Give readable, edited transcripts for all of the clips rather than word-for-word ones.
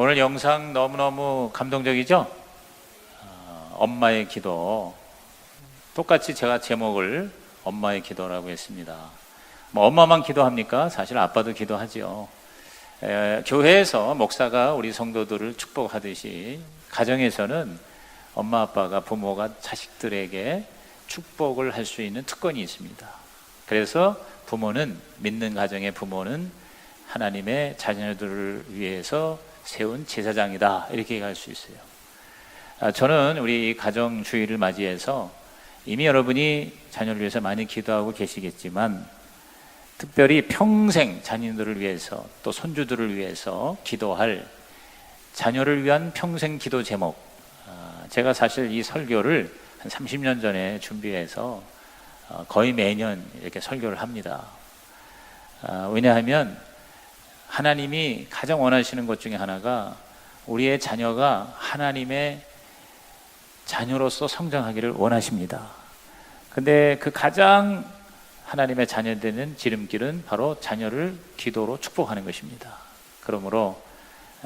오늘 영상 너무너무 감동적이죠? 엄마의 기도. 똑같이 제가 제목을 엄마의 기도라고 했습니다. 뭐 엄마만 기도합니까? 사실 아빠도 기도하죠. 교회에서 목사가 우리 성도들을 축복하듯이 가정에서는 엄마 아빠가 부모가 자식들에게 축복을 할 수 있는 특권이 있습니다. 그래서 부모는, 믿는 가정의 부모는 하나님의 자녀들을 위해서 세운 제사장이다, 이렇게 얘기할 수 있어요. 저는 우리 가정 주일을 맞이해서 이미 여러분이 자녀를 위해서 많이 기도하고 계시겠지만 특별히 평생 자녀들을 위해서 또 손주들을 위해서 기도할 자녀를 위한 평생 기도 제목, 제가 사실 이 설교를 한 30년 전에 준비해서 거의 매년 이렇게 설교를 합니다. 왜냐하면 하나님이 가장 원하시는 것 중에 하나가 우리의 자녀가 하나님의 자녀로서 성장하기를 원하십니다. 근데 그 가장 하나님의 자녀 되는 지름길은 바로 자녀를 기도로 축복하는 것입니다. 그러므로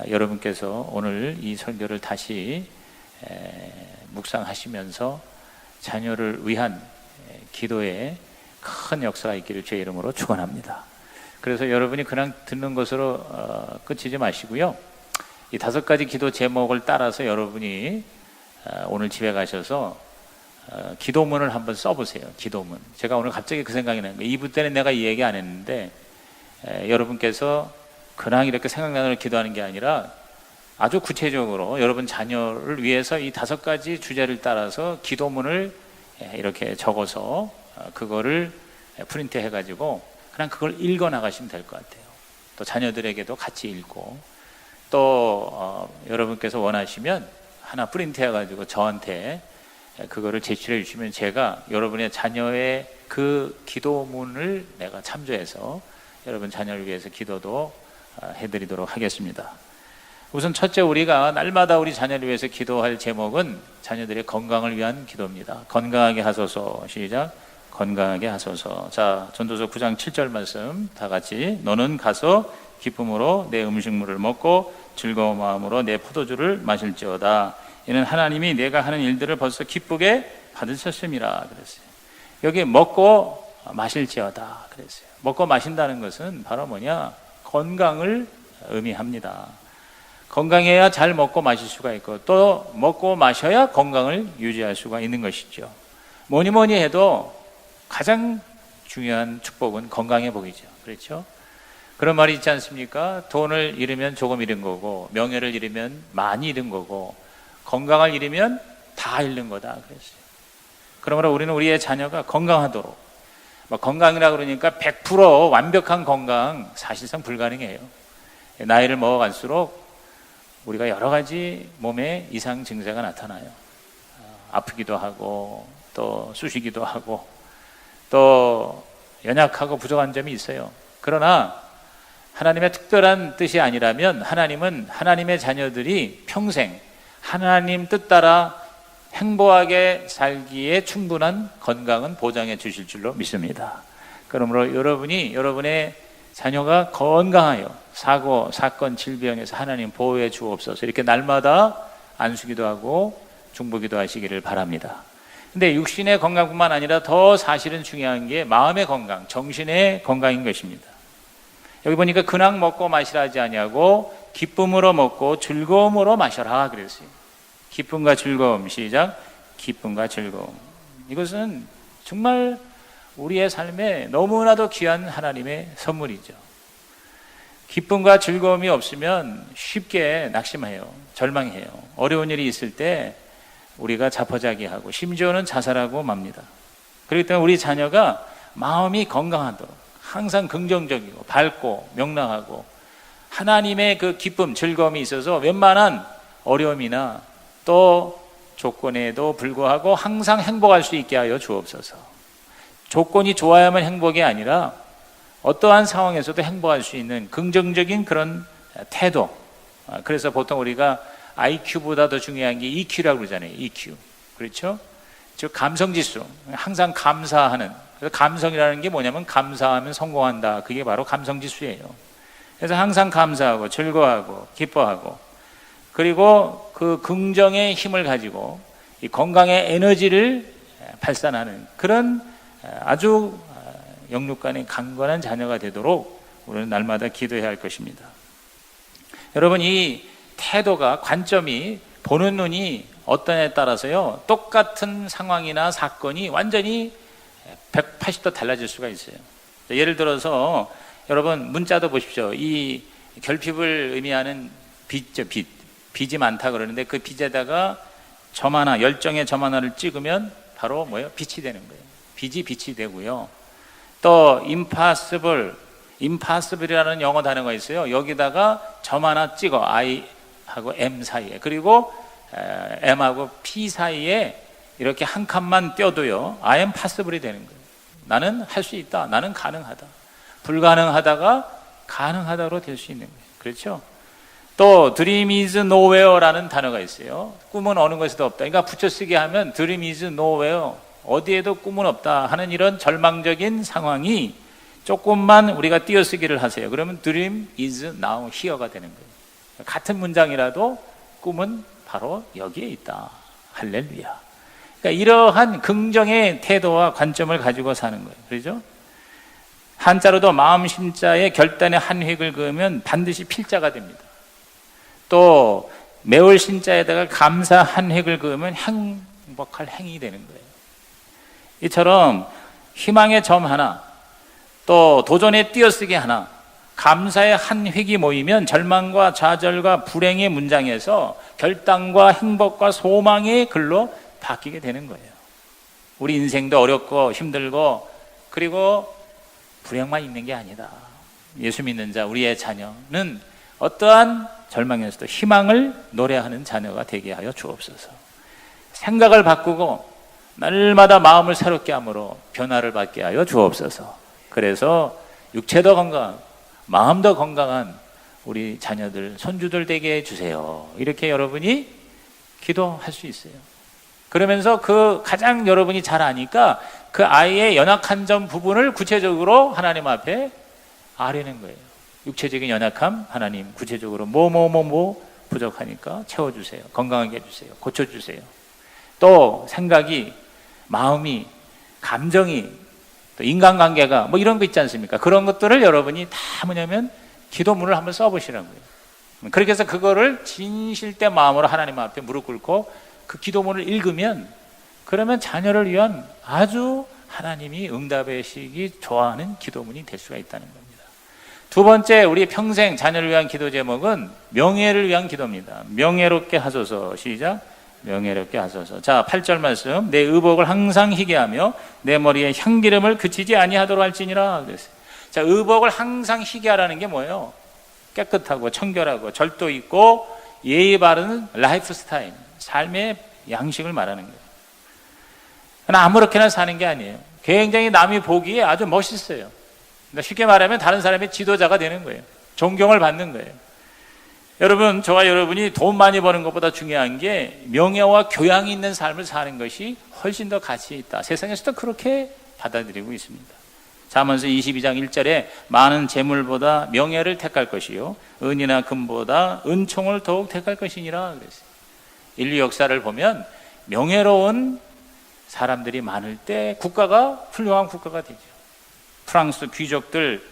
여러분께서 오늘 이 설교를 다시 묵상하시면서 자녀를 위한 기도에 큰 역사가 있기를 주의 이름으로 축원합니다. 그래서 여러분이 그냥 듣는 것으로 끝이지 마시고요, 이 5가지 기도 제목을 따라서 여러분이 오늘 집에 가셔서 기도문을 한번 써보세요. 기도문. 제가 오늘 갑자기 그 생각이 나는 거예요. 2부 때는 내가 이 얘기 안 했는데 여러분께서 그냥 이렇게 생각나는 걸 기도하는 게 아니라 아주 구체적으로 여러분 자녀를 위해서 이 5가지 주제를 따라서 기도문을 이렇게 적어서 그거를 프린트 해가지고 그냥 그걸 읽어 나가시면 될 것 같아요. 또 자녀들에게도 같이 읽고, 또 여러분께서 원하시면 하나 프린트 해가지고 저한테 그거를 제출해 주시면 제가 여러분의 자녀의 그 기도문을 내가 참조해서 여러분 자녀를 위해서 기도도 해드리도록 하겠습니다. 우선 첫째, 우리가 날마다 우리 자녀를 위해서 기도할 제목은 자녀들의 건강을 위한 기도입니다. 건강하게 하소서. 시작. 건강하게 하소서. 자, 전도서 9장 7절 말씀 다 같이. 너는 가서 기쁨으로 내 음식물을 먹고 즐거운 마음으로 내 포도주를 마실지어다. 이는 하나님이 내가 하는 일들을 벌써 기쁘게 받으셨음이라 그랬어요. 여기 먹고 마실지어다 그랬어요. 먹고 마신다는 것은 바로 뭐냐? 건강을 의미합니다. 건강해야 잘 먹고 마실 수가 있고, 또 먹고 마셔야 건강을 유지할 수가 있는 것이죠. 뭐니 뭐니 해도 가장 중요한 축복은 건강의 복이죠. 그렇죠? 그런 말이 있지 않습니까? 돈을 잃으면 조금 잃은 거고, 명예를 잃으면 많이 잃은 거고, 건강을 잃으면 다 잃는 거다 그랬어요. 그러므로 우리는 우리의 자녀가 건강하도록, 건강이라 그러니까 100% 완벽한 건강 사실상 불가능해요. 나이를 먹어갈수록 우리가 여러 가지 몸에 이상 증세가 나타나요. 아프기도 하고, 또 쑤시기도 하고, 또 연약하고 부족한 점이 있어요. 그러나 하나님의 특별한 뜻이 아니라면 하나님은 하나님의 자녀들이 평생 하나님 뜻 따라 행복하게 살기에 충분한 건강은 보장해 주실 줄로 믿습니다. 그러므로 여러분의 자녀가 건강하여 사고, 사건, 질병에서 하나님 보호해 주옵소서. 이렇게 날마다 안수기도 하고 중보기도 하시기를 바랍니다. 근데 육신의 건강뿐만 아니라 더 사실은 중요한 게 마음의 건강, 정신의 건강인 것입니다. 여기 보니까 그냥 먹고 마시라 하지 아니하고 기쁨으로 먹고 즐거움으로 마셔라 그랬어요. 기쁨과 즐거움. 시작. 기쁨과 즐거움. 이것은 정말 우리의 삶에 너무나도 귀한 하나님의 선물이죠. 기쁨과 즐거움이 없으면 쉽게 낙심해요. 절망해요. 어려운 일이 있을 때 우리가 자포자기하고 심지어는 자살하고 맙니다. 그렇기 때문에 우리 자녀가 마음이 건강하도록 항상 긍정적이고 밝고 명랑하고 하나님의 그 기쁨, 즐거움이 있어서 웬만한 어려움이나 또 조건에도 불구하고 항상 행복할 수 있게 하여 주옵소서. 조건이 좋아야만 행복이 아니라 어떠한 상황에서도 행복할 수 있는 긍정적인 그런 태도. 그래서 보통 우리가 IQ보다 더 중요한 게 EQ라고 그러잖아요. EQ. 그렇죠? 즉 감성지수. 항상 감사하는. 그래서 감성이라는 게 뭐냐면 감사하면 성공한다. 그게 바로 감성지수예요. 그래서 항상 감사하고 즐거워하고 기뻐하고 그리고 그 긍정의 힘을 가지고 이 건강의 에너지를 발산하는 그런 아주 영육간에 강건한 자녀가 되도록 우리는 날마다 기도해야 할 것입니다. 여러분, 이 태도가, 관점이, 보는 눈이 어떠냐에 따라서요, 똑같은 상황이나 사건이 완전히 180도 달라질 수가 있어요. 예를 들어서 여러분, 문자도 보십시오. 이 결핍을 의미하는 빚, 빚이 많다 그러는데 그 빚에다가 점 하나, 열정의 점 하나를 찍으면 바로 뭐예요? 빛이 되는 거예요. 빚이 빛이 되고요. 또 impossible이라는 영어 단어가 있어요. 여기다가 점 하나 찍어, I하고 M 사이에, 그리고 M하고 P 사이에 이렇게 한 칸만 떼어도요, I am possible이 되는 거예요. 나는 할 수 있다, 나는 가능하다. 불가능하다가 가능하다로 될 수 있는 거예요. 그렇죠? 또 dream is nowhere라는 단어가 있어요. 꿈은 어느 것에도 없다. 그러니까 붙여쓰기 하면 dream is nowhere, 어디에도 꿈은 없다 하는 이런 절망적인 상황이 조금만 우리가 띄어쓰기를 하세요. 그러면 dream is now here가 되는 거예요. 같은 문장이라도 꿈은 바로 여기에 있다. 할렐루야. 그러니까 이러한 긍정의 태도와 관점을 가지고 사는 거예요. 그렇죠? 한자로도 마음 심자에 결단의 한 획을 그으면 반드시 필자가 됩니다. 또 매월 신자에다가 감사 한 획을 그으면 행복할 행이 되는 거예요. 이처럼 희망의 점 하나, 또 도전의 띄어쓰기 하나, 감사의 한 획이 모이면 절망과 좌절과 불행의 문장에서 결단과 행복과 소망의 글로 바뀌게 되는 거예요. 우리 인생도 어렵고 힘들고 그리고 불행만 있는 게 아니다. 예수 믿는 자, 우리의 자녀는 어떠한 절망에서도 희망을 노래하는 자녀가 되게 하여 주옵소서. 생각을 바꾸고 날마다 마음을 새롭게 함으로 변화를 받게 하여 주옵소서. 그래서 육체도 건강하고 마음도 건강한 우리 자녀들, 손주들 되게 해주세요. 이렇게 여러분이 기도할 수 있어요. 그러면서 그 가장 여러분이 잘 아니까 그 아이의 연약한 점 부분을 구체적으로 하나님 앞에 아뢰는 거예요. 육체적인 연약함, 하나님 구체적으로 뭐 부족하니까 채워주세요. 건강하게 해주세요. 고쳐주세요. 또 생각이, 마음이, 감정이, 또 인간관계가 뭐 이런 거 있지 않습니까? 그런 것들을 여러분이 다 뭐냐면 기도문을 한번 써보시라고요. 그렇게 해서 그거를 진실된 마음으로 하나님 앞에 무릎 꿇고 그 기도문을 읽으면, 그러면 자녀를 위한 아주 하나님이 응답하시기 좋아하는 기도문이 될 수가 있다는 겁니다. 두 번째, 우리 평생 자녀를 위한 기도 제목은 명예를 위한 기도입니다. 명예롭게 하소서. 시작. 명예롭게 하소서. 자, 8절 말씀. 내 의복을 항상 희게 하며 내 머리에 향기름을 그치지 아니하도록 할지니라 그랬어요. 자, 의복을 항상 희게 하라는 게 뭐예요? 깨끗하고 청결하고 절도 있고 예의 바른 라이프 스타일, 삶의 양식을 말하는 거예요. 그러나 아무렇게나 사는 게 아니에요. 굉장히 남이 보기에 아주 멋있어요. 그러니까 쉽게 말하면 다른 사람의 지도자가 되는 거예요. 존경을 받는 거예요. 여러분, 저와 여러분이 돈 많이 버는 것보다 중요한 게 명예와 교양이 있는 삶을 사는 것이 훨씬 더 가치 있다. 세상에서도 그렇게 받아들이고 있습니다. 잠언서 22장 1절에 많은 재물보다 명예를 택할 것이요 은이나 금보다 은총을 더욱 택할 것이니라 그랬어요. 인류 역사를 보면 명예로운 사람들이 많을 때 국가가 훌륭한 국가가 되죠. 프랑스 귀족들,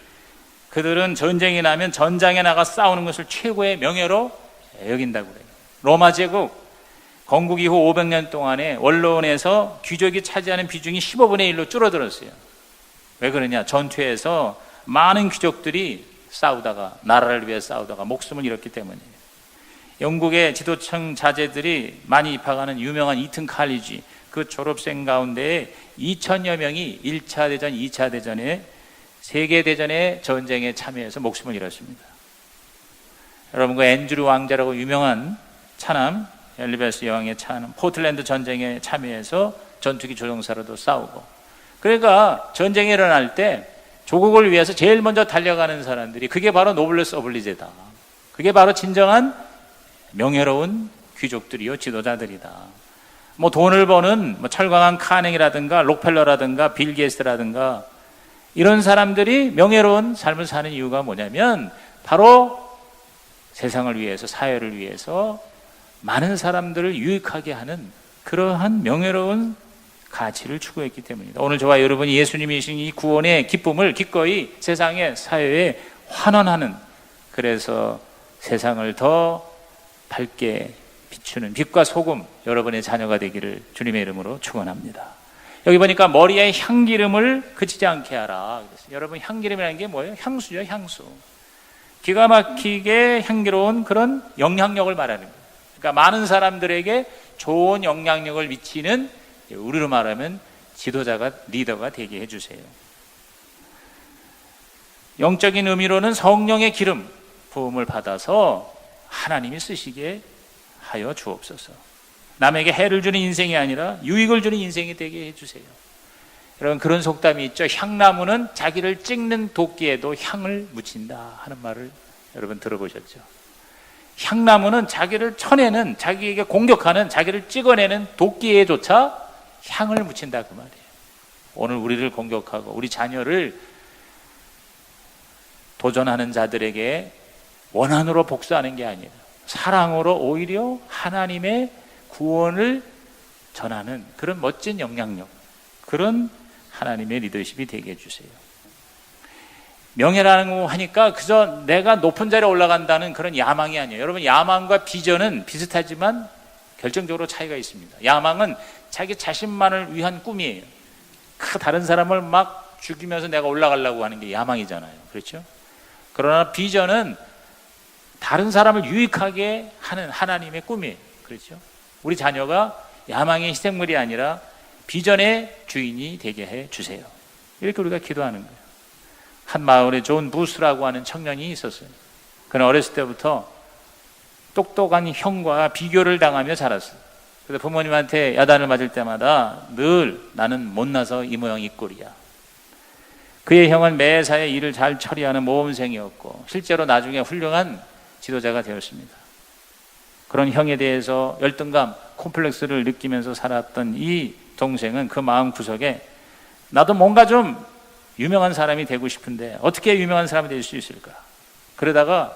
그들은 전쟁이 나면 전장에 나가 싸우는 것을 최고의 명예로 여긴다고 그래요. 로마 제국 건국 이후 500년 동안에 원로원에서 귀족이 차지하는 비중이 15분의 1로 줄어들었어요. 왜 그러냐? 전투에서 많은 귀족들이 싸우다가, 나라를 위해 싸우다가 목숨을 잃었기 때문이에요. 영국의 지도층 자제들이 많이 입학하는 유명한 이튼 칼리지, 그 졸업생 가운데 2,000여 명이 1차 대전, 2차 대전에, 세계대전의 전쟁에 참여해서 목숨을 잃었습니다. 여러분, 그 앤드류 왕자라고 유명한 차남, 엘리베스 여왕의 차남, 포틀랜드 전쟁에 참여해서 전투기 조종사로도 싸우고, 그러니까 전쟁이 일어날 때 조국을 위해서 제일 먼저 달려가는 사람들이, 그게 바로 노블레스 오블리제다. 그게 바로 진정한 명예로운 귀족들이요, 지도자들이다. 뭐 돈을 버는 철강한 카네기라든가 록펠러라든가 빌 게이츠라든가 이런 사람들이 명예로운 삶을 사는 이유가 뭐냐면 바로 세상을 위해서, 사회를 위해서 많은 사람들을 유익하게 하는 그러한 명예로운 가치를 추구했기 때문입니다. 오늘 저와 여러분이 예수님이신 이 구원의 기쁨을 기꺼이 세상에, 사회에 환원하는, 그래서 세상을 더 밝게 비추는 빛과 소금 여러분의 자녀가 되기를 주님의 이름으로 축원합니다. 여기 보니까 머리에 향기름을 그치지 않게 하라. 여러분, 향기름이라는 게 뭐예요? 향수죠, 향수. 기가 막히게 향기로운 그런 영향력을 말하는 거예요. 그러니까 많은 사람들에게 좋은 영향력을 미치는, 우리로 말하면 지도자가, 리더가 되게 해주세요. 영적인 의미로는 성령의 기름 부음을 받아서 하나님이 쓰시게 하여 주옵소서. 남에게 해를 주는 인생이 아니라 유익을 주는 인생이 되게 해주세요. 여러분, 그런 속담이 있죠. 향나무는 자기를 찍는 도끼에도 향을 묻힌다 하는 말을 여러분 들어보셨죠? 향나무는 자기를 쳐내는, 자기에게 공격하는, 자기를 찍어내는 도끼에조차 향을 묻힌다 그 말이에요. 오늘 우리를 공격하고 우리 자녀를 도전하는 자들에게 원한으로 복수하는 게 아니라 사랑으로 오히려 하나님의 구원을 전하는 그런 멋진 영향력, 그런 하나님의 리더십이 되게 해주세요. 명예라는 거 하니까 그저 내가 높은 자리에 올라간다는 그런 야망이 아니에요. 여러분, 야망과 비전은 비슷하지만 결정적으로 차이가 있습니다. 야망은 자기 자신만을 위한 꿈이에요. 다른 사람을 막 죽이면서 내가 올라가려고 하는 게 야망이잖아요. 그렇죠? 그러나 비전은 다른 사람을 유익하게 하는 하나님의 꿈이에요. 그렇죠? 우리 자녀가 야망의 희생물이 아니라 비전의 주인이 되게 해 주세요. 이렇게 우리가 기도하는 거예요. 한 마을에 존 부스라고 하는 청년이 있었어요. 그는 어렸을 때부터 똑똑한 형과 비교를 당하며 자랐어요. 그래서 부모님한테 야단을 맞을 때마다 늘 나는 못나서 이 모양 이 꼴이야. 그의 형은 매사에 일을 잘 처리하는 모범생이었고 실제로 나중에 훌륭한 지도자가 되었습니다. 그런 형에 대해서 열등감, 콤플렉스를 느끼면서 살았던 이 동생은 그 마음 구석에 나도 뭔가 좀 유명한 사람이 되고 싶은데 어떻게 유명한 사람이 될 수 있을까? 그러다가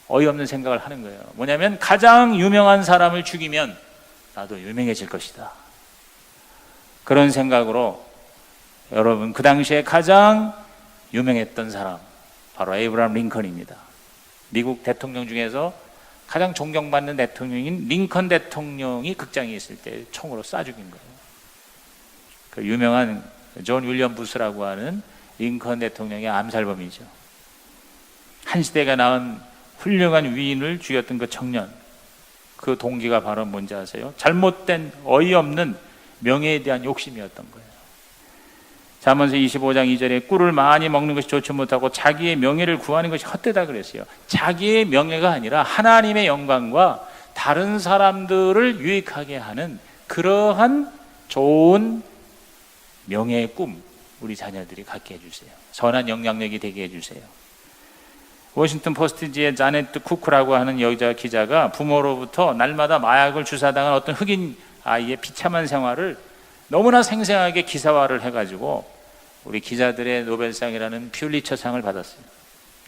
어이없는 생각을 하는 거예요. 뭐냐면 가장 유명한 사람을 죽이면 나도 유명해질 것이다. 그런 생각으로 여러분, 그 당시에 가장 유명했던 사람 바로 에이브라함 링컨입니다. 미국 대통령 중에서 가장 존경받는 대통령인 링컨 대통령이 극장에 있을 때 총으로 쏴 죽인 거예요. 그 유명한 존 윌리엄 부스라고 하는 링컨 대통령의 암살범이죠. 한 시대가 낳은 훌륭한 위인을 죽였던 그 청년, 그 동기가 바로 뭔지 아세요? 잘못된 어이없는 명예에 대한 욕심이었던 거예요. 잠언서 25장 2절에 꿀을 많이 먹는 것이 좋지 못하고 자기의 명예를 구하는 것이 헛되다 그랬어요. 자기의 명예가 아니라 하나님의 영광과 다른 사람들을 유익하게 하는 그러한 좋은 명예의 꿈 우리 자녀들이 갖게 해주세요. 선한 영향력이 되게 해주세요. 워싱턴 포스트지의 자네트 쿠크라고 하는 여자 기자가 부모로부터 날마다 마약을 주사당한 어떤 흑인 아이의 비참한 생활을 너무나 생생하게 기사화를 해가지고 우리 기자들의 노벨상이라는 퓰리처상을 받았어요.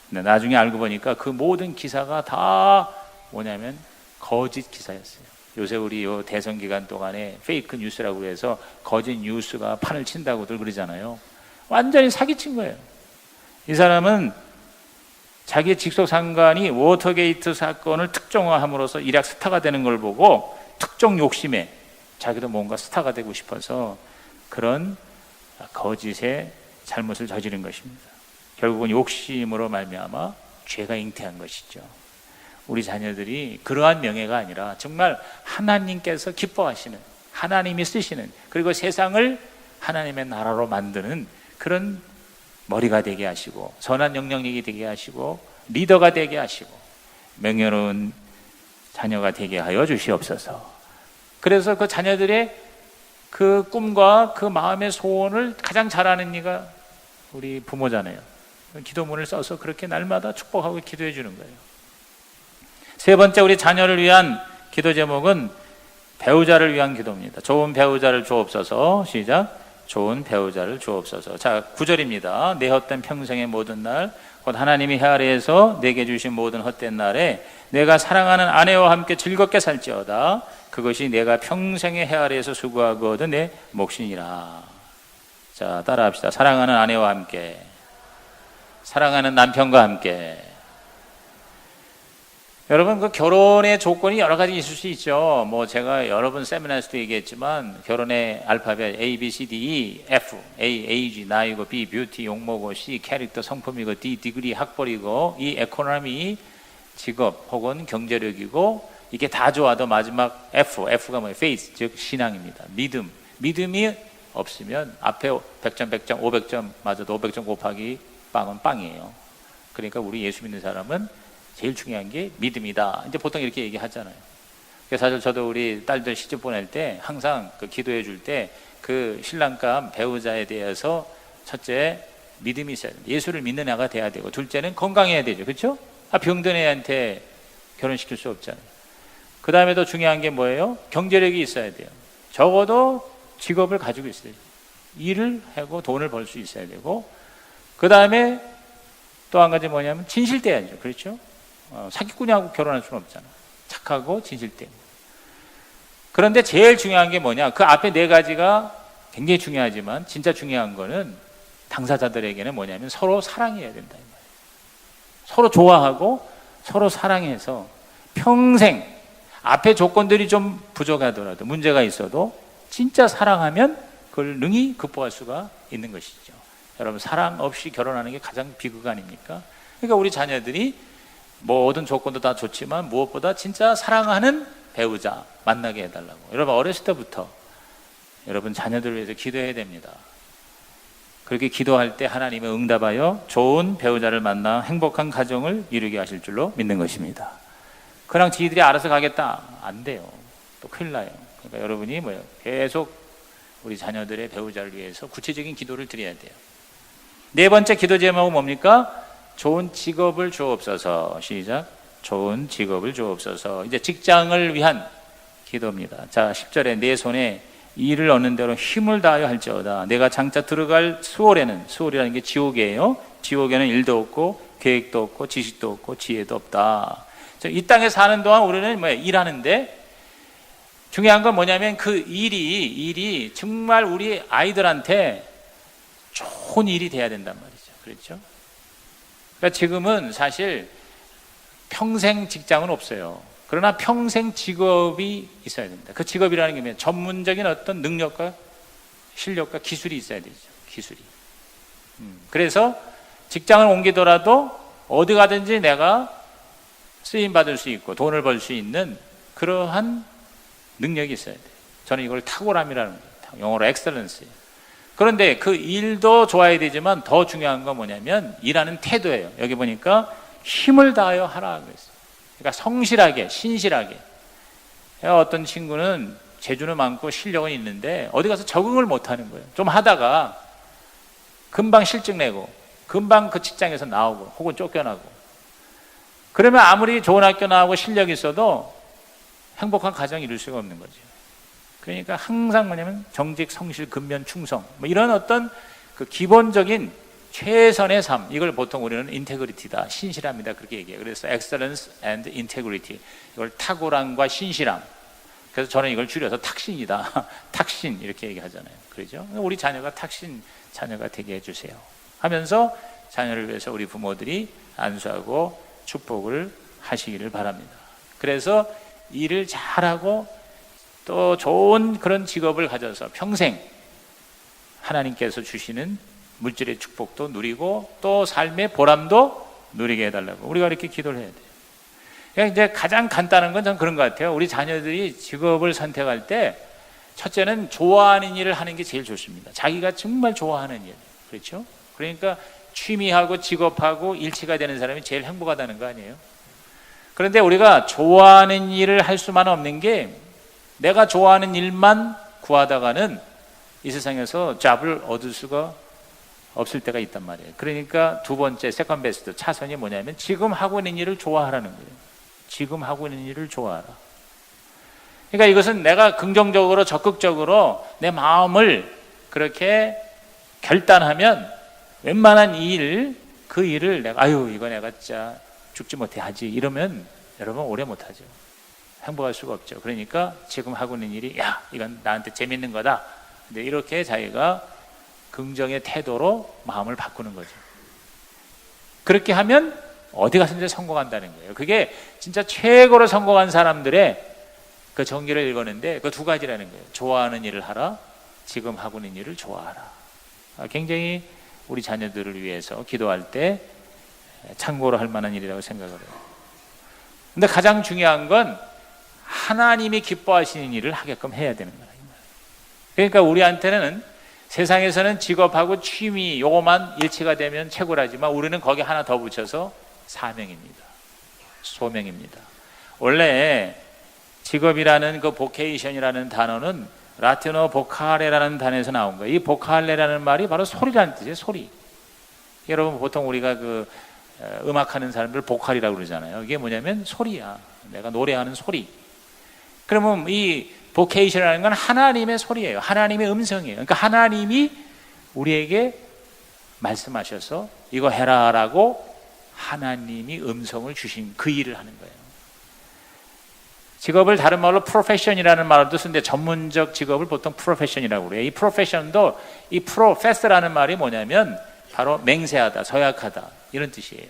근데 나중에 알고 보니까 그 모든 기사가 다 뭐냐면 거짓 기사였어요. 요새 우리 요 대선 기간 동안에 페이크 뉴스라고 해서 거짓 뉴스가 판을 친다고들 그러잖아요. 완전히 사기친 거예요. 이 사람은 자기의 직속 상관이 워터게이트 사건을 특종화함으로써 일약 스타가 되는 걸 보고 특종 욕심에 자기도 뭔가 스타가 되고 싶어서 그런 거짓의 잘못을 저지른 것입니다. 결국은 욕심으로 말미암아 죄가 잉태한 것이죠. 우리 자녀들이 그러한 명예가 아니라 정말 하나님께서 기뻐하시는, 하나님이 쓰시는, 그리고 세상을 하나님의 나라로 만드는 그런 머리가 되게 하시고 선한 영향력이 되게 하시고 리더가 되게 하시고 명예로운 자녀가 되게 하여 주시옵소서. 그래서 그 자녀들의 그 꿈과 그 마음의 소원을 가장 잘 아는 이가 우리 부모잖아요. 기도문을 써서 그렇게 날마다 축복하고 기도해 주는 거예요. 세 번째, 우리 자녀를 위한 기도 제목은 배우자를 위한 기도입니다. 좋은 배우자를 주옵소서. 시작. 좋은 배우자를 주옵소서. 자, 9절입니다. 내 헛된 평생의 모든 날, 곧 하나님이 해 아래에서 내게 주신 모든 헛된 날에 내가 사랑하는 아내와 함께 즐겁게 살지어다. 그것이 내가 평생의 헤아려서 수고하고 얻은 내 몫이니라. 자, 따라합시다. 사랑하는 아내와 함께, 사랑하는 남편과 함께. 여러분, 그 결혼의 조건이 여러 가지 있을 수 있죠. 뭐 제가 여러 번 세미나에서도 얘기했지만 결혼의 알파벳 A, B, C, D, E, F. A, 에이지, 나이고, B, 뷰티, 용모고, C, 캐릭터, 성품이고, D, 디그리, 학벌이고, E, 에코노미, 직업 혹은 경제력이고, 이게 다 좋아도 마지막 F, F가 뭐예요? faith, 즉 신앙입니다. 믿음. 믿음이 없으면 앞에 100점, 100점, 500점 맞아도 500점 곱하기 빵은 빵이에요. 그러니까 우리 예수 믿는 사람은 제일 중요한 게 믿음이다. 이제 보통 이렇게 얘기하잖아요. 그래서 사실 저도 우리 딸들 시집 보낼 때 항상 그 기도해 줄 때 그 신랑감 배우자에 대해서 첫째 믿음이 있어야 돼요. 예수를 믿는 애가 돼야 되고, 둘째는 건강해야 되죠. 그렇죠? 병든 애한테 결혼시킬 수 없잖아요. 그 다음에 더 중요한 게 뭐예요? 경제력이 있어야 돼요. 적어도 직업을 가지고 있어야 돼요. 일을 하고 돈을 벌 수 있어야 되고, 그 다음에 또 한 가지 뭐냐면 진실돼야죠. 그렇죠? 사기꾼하고 결혼할 수는 없잖아. 착하고 진실돼. 그런데 제일 중요한 게 뭐냐? 그 앞에 네 가지가 굉장히 중요하지만 진짜 중요한 거는 당사자들에게는 뭐냐면 서로 사랑해야 된다. 서로 좋아하고 서로 사랑해서 평생 앞에 조건들이 좀 부족하더라도 문제가 있어도 진짜 사랑하면 그걸 능히 극복할 수가 있는 것이죠. 여러분, 사랑 없이 결혼하는 게 가장 비극 아닙니까? 그러니까 우리 자녀들이 모든 조건도 다 좋지만 무엇보다 진짜 사랑하는 배우자 만나게 해달라고. 여러분, 어렸을 때부터 여러분 자녀들을 위해서 기도해야 됩니다. 그렇게 기도할 때 하나님의 응답하여 좋은 배우자를 만나 행복한 가정을 이루게 하실 줄로 믿는 것입니다. 그냥 지들이 알아서 가겠다, 안 돼요. 또 큰일 나요. 그러니까 여러분이 뭐예요? 계속 우리 자녀들의 배우자를 위해서 구체적인 기도를 드려야 돼요. 네 번째 기도 제목은 뭡니까? 좋은 직업을 주옵소서. 시작. 좋은 직업을 주옵소서. 이제 직장을 위한 기도입니다. 자, 10절에 내 손에 일을 얻는 대로 힘을 다하여 할지어다. 내가 장차 들어갈 수월에는, 수월이라는 게 지옥이에요. 지옥에는 일도 없고 계획도 없고 지식도 없고 지혜도 없다. 이 땅에 사는 동안 우리는 뭐예요? 일하는데 중요한 건 뭐냐면 그 일이 정말 우리 아이들한테 좋은 일이 돼야 된단 말이죠. 그렇죠? 그러니까 지금은 사실 평생 직장은 없어요. 그러나 평생 직업이 있어야 됩니다. 그 직업이라는 게 뭐냐면 전문적인 어떤 능력과 실력과 기술이 있어야 되죠. 기술이. 그래서 직장을 옮기더라도 어디 가든지 내가 쓰임 받을 수 있고 돈을 벌 수 있는 그러한 능력이 있어야 돼요. 저는 이걸 탁월함이라는 거예요. 영어로 엑셀런스예요. 그런데 그 일도 좋아야 되지만 더 중요한 건 뭐냐면 일하는 태도예요. 여기 보니까 힘을 다하여 하라 그랬어요. 그러니까 성실하게, 신실하게. 어떤 친구는 재주는 많고 실력은 있는데 어디 가서 적응을 못 하는 거예요. 좀 하다가 금방 실증 내고 금방 그 직장에서 나오고 혹은 쫓겨나고, 그러면 아무리 좋은 학교 나오고 실력이 있어도 행복한 가정 이룰 수가 없는 거죠. 그러니까 항상 뭐냐면 정직, 성실, 근면, 충성, 뭐 이런 어떤 그 기본적인 최선의 삶, 이걸 보통 우리는 인테그리티다, 신실함이다 그렇게 얘기해요. 그래서 excellence and integrity, 이걸 탁월함과 신실함. 그래서 저는 이걸 줄여서 탁신이다, 탁신 이렇게 얘기하잖아요. 그렇죠? 우리 자녀가 탁신 자녀가 되게 해주세요 하면서 자녀를 위해서 우리 부모들이 안수하고 축복을 하시기를 바랍니다. 그래서 일을 잘하고 또 좋은 그런 직업을 가져서 평생 하나님께서 주시는 물질의 축복도 누리고 또 삶의 보람도 누리게 해달라고 우리가 이렇게 기도를 해야 돼요. 그러니까 이제 가장 간단한 건 저는 그런 것 같아요. 우리 자녀들이 직업을 선택할 때 첫째는 좋아하는 일을 하는 게 제일 좋습니다. 자기가 정말 좋아하는 일. 그렇죠? 그러니까 취미하고 직업하고 일치가 되는 사람이 제일 행복하다는 거 아니에요? 그런데 우리가 좋아하는 일을 할 수만 없는 게 내가 좋아하는 일만 구하다가는 이 세상에서 잡을 얻을 수가 없을 때가 있단 말이에요. 그러니까 두 번째 세컨 베스트 차선이 뭐냐면 지금 하고 있는 일을 좋아하라는 거예요. 지금 하고 있는 일을 좋아하라. 그러니까 이것은 내가 긍정적으로 적극적으로 내 마음을 그렇게 결단하면 웬만한 일, 그 일을 내가 이거 내가 진짜 죽지 못해 하지 이러면 여러분 오래 못하죠. 행복할 수가 없죠. 그러니까 지금 하고 있는 일이 야 이건 나한테 재밌는 거다. 근데 이렇게 자기가 긍정의 태도로 마음을 바꾸는 거죠. 그렇게 하면 어디 가서든지 성공한다는 거예요. 그게 진짜 최고로 성공한 사람들의 그 정기를 읽었는데 그 두 가지라는 거예요. 좋아하는 일을 하라, 지금 하고 있는 일을 좋아하라. 굉장히 우리 자녀들을 위해서 기도할 때 참고로 할 만한 일이라고 생각을 해요. 근데 가장 중요한 건 하나님이 기뻐하시는 일을 하게끔 해야 되는 거예요. 그러니까 우리한테는 세상에서는 직업하고 취미 요거만 일치가 되면 최고라지만 우리는 거기 하나 더 붙여서 사명입니다. 소명입니다. 원래 직업이라는 그 보케이션이라는 단어는 라틴어 보카레라는 단어에서 나온 거예요. 이 보카레라는 말이 바로 소리라는 뜻이에요. 소리. 여러분 보통 우리가 그 음악하는 사람들 보컬이라고 그러잖아요. 이게 뭐냐면 소리야. 내가 노래하는 소리. 그러면 이 보케이션이라는 건 하나님의 소리예요. 하나님의 음성이에요. 그러니까 하나님이 우리에게 말씀하셔서 이거 해라라고 하나님이 음성을 주신 그 일을 하는 거예요. 직업을 다른 말로 프로페션이라는 말도 쓰는데 전문적 직업을 보통 프로페션이라고 그래요. 이 프로페션도 이 프로페서라는 말이 뭐냐면 바로 맹세하다, 서약하다 이런 뜻이에요.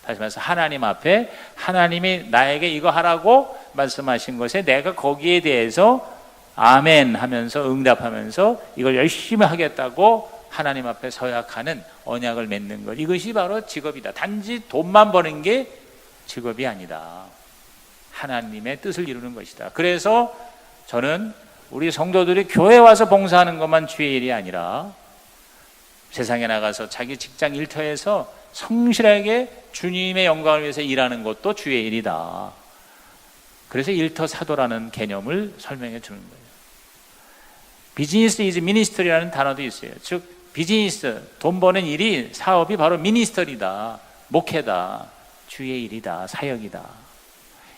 다시 말해서 하나님 앞에 하나님이 나에게 이거 하라고 말씀하신 것에 내가 거기에 대해서 아멘 하면서 응답하면서 이걸 열심히 하겠다고 하나님 앞에 서약하는 언약을 맺는 것. 이것이 바로 직업이다. 단지 돈만 버는 게 직업이 아니다. 하나님의 뜻을 이루는 것이다. 그래서 저는 우리 성도들이 교회에 와서 봉사하는 것만 주의 일이 아니라 세상에 나가서 자기 직장 일터에서 성실하게 주님의 영광을 위해서 일하는 것도 주의 일이다. 그래서 일터 사도라는 개념을 설명해 주는 거예요. 비즈니스 이즈 미니스터리라는 단어도 있어요. 즉 비즈니스, 돈 버는 일이 사업이 바로 미니스터리다. 목회다. 주의 일이다. 사역이다.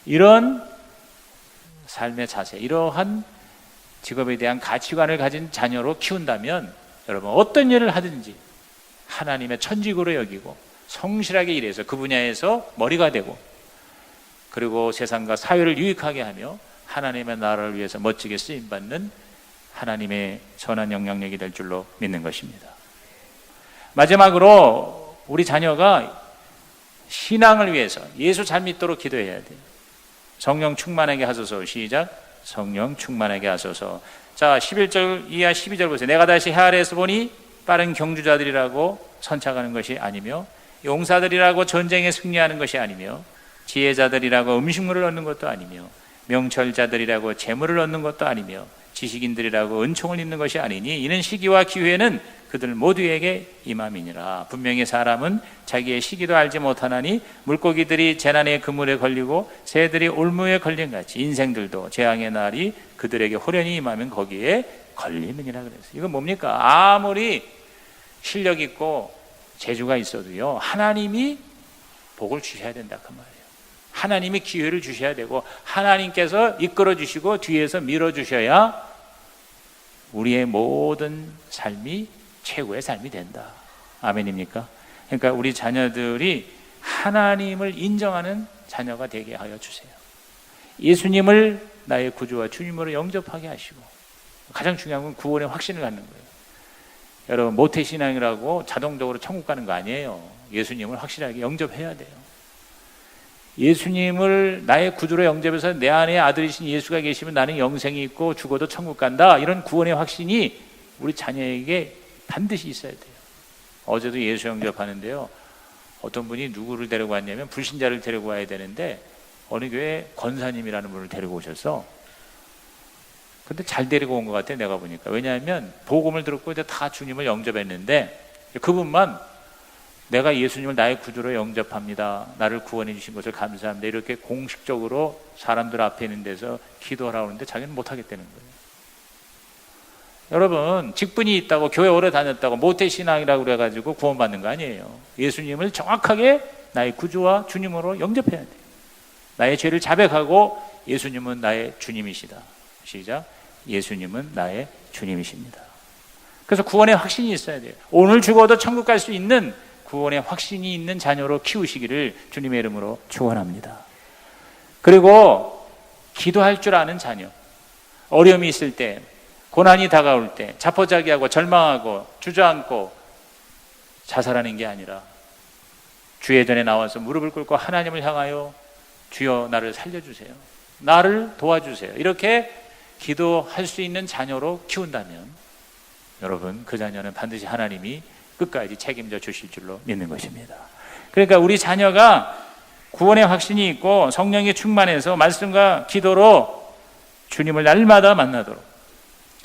이런 삶의 자세, 이러한 직업에 대한 가치관을 가진 자녀로 키운다면 여러분 어떤 일을 하든지 하나님의 천직으로 여기고 성실하게 일해서 그 분야에서 머리가 되고 그리고 세상과 사회를 유익하게 하며 하나님의 나라를 위해서 멋지게 쓰임받는 하나님의 선한 영향력이 될 줄로 믿는 것입니다. 마지막으로 우리 자녀가 신앙을 위해서 예수 잘 믿도록 기도해야 돼요. 성령 충만하게 하소서. 시작. 성령 충만하게 하소서. 자, 11절 이하 12절 보세요. 내가 다시 해 아래에서 보니 빠른 경주자들이라고 선착하는 것이 아니며 용사들이라고 전쟁에 승리하는 것이 아니며 지혜자들이라고 음식물을 얻는 것도 아니며 명철자들이라고 재물을 얻는 것도 아니며 지식인들이라고 은총을 입는 것이 아니니 이는 시기와 기회는 그들 모두에게 임함이니라. 분명히 사람은 자기의 시기도 알지 못하나니 물고기들이 재난의 그물에 걸리고 새들이 올무에 걸린 같이 인생들도 재앙의 날이 그들에게 호련히 임하면 거기에 걸림이니라 그랬어요. 이건 뭡니까? 아무리 실력 있고 재주가 있어도요 하나님이 복을 주셔야 된다 그 말이에요. 하나님이 기회를 주셔야 되고 하나님께서 이끌어 주시고 뒤에서 밀어 주셔야 우리의 모든 삶이 최고의 삶이 된다. 아멘입니까? 그러니까 우리 자녀들이 하나님을 인정하는 자녀가 되게 하여 주세요. 예수님을 나의 구주와 주님으로 영접하게 하시고 가장 중요한 건 구원의 확신을 갖는 거예요. 여러분 모태신앙이라고 자동적으로 천국 가는 거 아니에요. 예수님을 확실하게 영접해야 돼요. 예수님을 나의 구주로 영접해서 내 안에 아들이신 예수가 계시면 나는 영생이 있고 죽어도 천국 간다. 이런 구원의 확신이 우리 자녀에게 반드시 있어야 돼요. 어제도 예수 영접하는데요. 어떤 분이 누구를 데리고 왔냐면 불신자를 데리고 와야 되는데 어느 교회 권사님이라는 분을 데리고 오셔서 근데 잘 데리고 온 것 같아요. 내가 보니까. 왜냐하면 복음을 들었고 이제 다 주님을 영접했는데 그분만 내가 예수님을 나의 구주로 영접합니다. 나를 구원해 주신 것을 감사합니다. 이렇게 공식적으로 사람들 앞에 있는 데서 기도하라고 하는데 자기는 못하겠다는 거예요. 여러분 직분이 있다고 교회 오래 다녔다고 모태신앙이라고 그래가지고 구원받는 거 아니에요. 예수님을 정확하게 나의 구주와 주님으로 영접해야 돼요. 나의 죄를 자백하고 예수님은 나의 주님이시다. 시작. 예수님은 나의 주님이십니다. 그래서 구원의 확신이 있어야 돼요. 오늘 죽어도 천국 갈 수 있는 구원의 확신이 있는 자녀로 키우시기를 주님의 이름으로 축원합니다. 그리고 기도할 줄 아는 자녀. 어려움이 있을 때, 고난이 다가올 때 자포자기하고 절망하고 주저앉고 자살하는 게 아니라 주의 전에 나와서 무릎을 꿇고 하나님을 향하여 주여 나를 살려주세요, 나를 도와주세요, 이렇게 기도할 수 있는 자녀로 키운다면 여러분, 그 자녀는 반드시 하나님이 끝까지 책임져 주실 줄로 믿는 것입니다. 그러니까 우리 자녀가 구원의 확신이 있고 성령이 충만해서 말씀과 기도로 주님을 날마다 만나도록,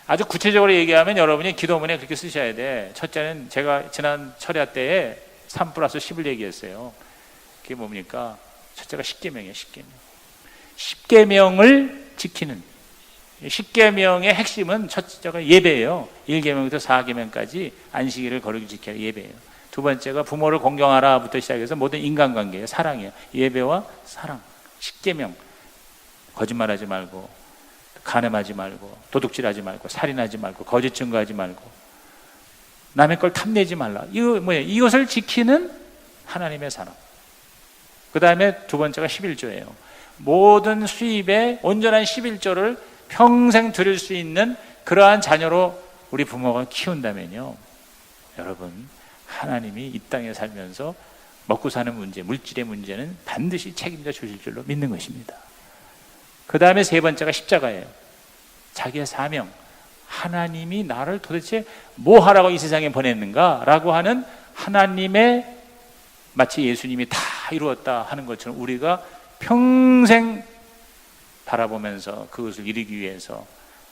아주 구체적으로 얘기하면 여러분이 기도문에 그렇게 쓰셔야 돼. 첫째는 제가 지난 철야 때에 3+10을 얘기했어요. 그게 뭡니까? 첫째가 십계명이에요. 십계명을 지키는, 십계명의 핵심은 첫째가 예배예요. 1계명부터 4계명까지 안식일을 거룩히 지켜야 예배예요. 두 번째가 부모를 공경하라부터 시작해서 모든 인간관계예요. 사랑이에요. 예배와 사랑. 십계명. 거짓말하지 말고, 간음하지 말고, 도둑질하지 말고, 살인하지 말고, 거짓 증거하지 말고, 남의 걸 탐내지 말라. 이거 뭐예요? 이것을 지키는 하나님의 사람. 그 다음에 두 번째가 11조예요. 모든 수입에 온전한 11조를 평생 드릴 수 있는 그러한 자녀로 우리 부모가 키운다면요, 여러분, 하나님이 이 땅에 살면서 먹고 사는 문제, 물질의 문제는 반드시 책임져 주실 줄로 믿는 것입니다. 그 다음에 세 번째가 십자가예요. 자기의 사명, 하나님이 나를 도대체 뭐 하라고 이 세상에 보냈는가 라고 하는 하나님의, 마치 예수님이 다 이루었다 하는 것처럼 우리가 평생 바라보면서 그것을 이루기 위해서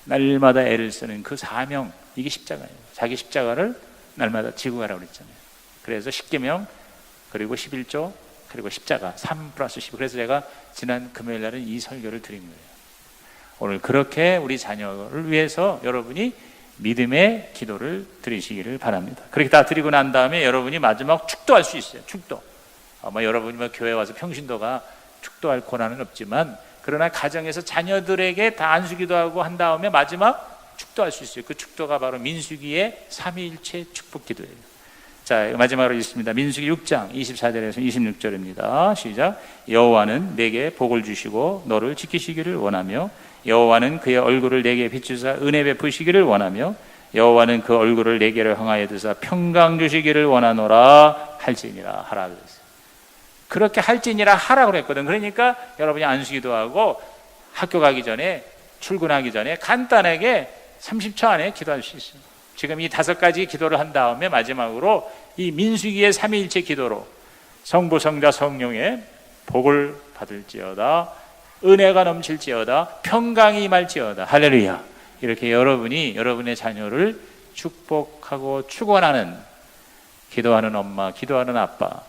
날마다 애를 쓰는 그 사명, 이게 십자가예요. 자기 십자가를 날마다 지고 가라고 그랬잖아요. 그래서 십계명, 그리고 11조, 그리고 십자가, 3+10. 그래서 제가 지난 금요일 날은 이 설교를 드린 거예요. 오늘 그렇게 우리 자녀를 위해서 여러분이 믿음의 기도를 드리시기를 바랍니다. 그렇게 다 드리고 난 다음에 여러분이 마지막 축도할 수 있어요. 축도. 아마 여러분이 교회 와서 평신도가 축도할 권한은 없지만, 그러나 가정에서 자녀들에게 다 안수기도하고 한 다음에 마지막 축도할 수 있어요. 그 축도가 바로 민수기의 삼위일체 축복기도예요. 자, 마지막으로 읽습니다. 민수기 6장 24절에서 26절입니다. 시작. 여호와는 내게 복을 주시고 너를 지키시기를 원하며, 여호와는 그의 얼굴을 내게 비추사 은혜 베푸시기를 원하며, 여호와는 그 얼굴을 내게로 향하여 드사 평강 주시기를 원하노라 할지니라 하라 그랬어요. 그렇게 할지니라 하라고 그랬거든. 그러니까 여러분이 안수기도 하고 학교 가기 전에, 출근하기 전에 간단하게 30초 안에 기도할 수 있어요. 지금 이 5가지 기도를 한 다음에 마지막으로 이 민수기의 삼위일체 기도로 성부, 성자, 성령의 복을 받을지어다, 은혜가 넘칠지어다, 평강이 임할지어다. 할렐루야. 이렇게 여러분이 여러분의 자녀를 축복하고 축원하는, 기도하는 엄마, 기도하는 아빠,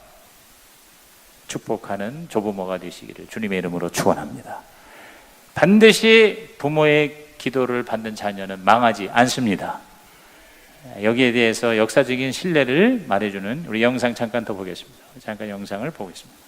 축복하는 조부모가 되시기를 주님의 이름으로 축원합니다. 반드시 부모의 기도를 받는 자녀는 망하지 않습니다. 여기에 대해서 역사적인 신뢰를 말해주는 우리 영상 잠깐 더 보겠습니다. 잠깐 영상을 보겠습니다.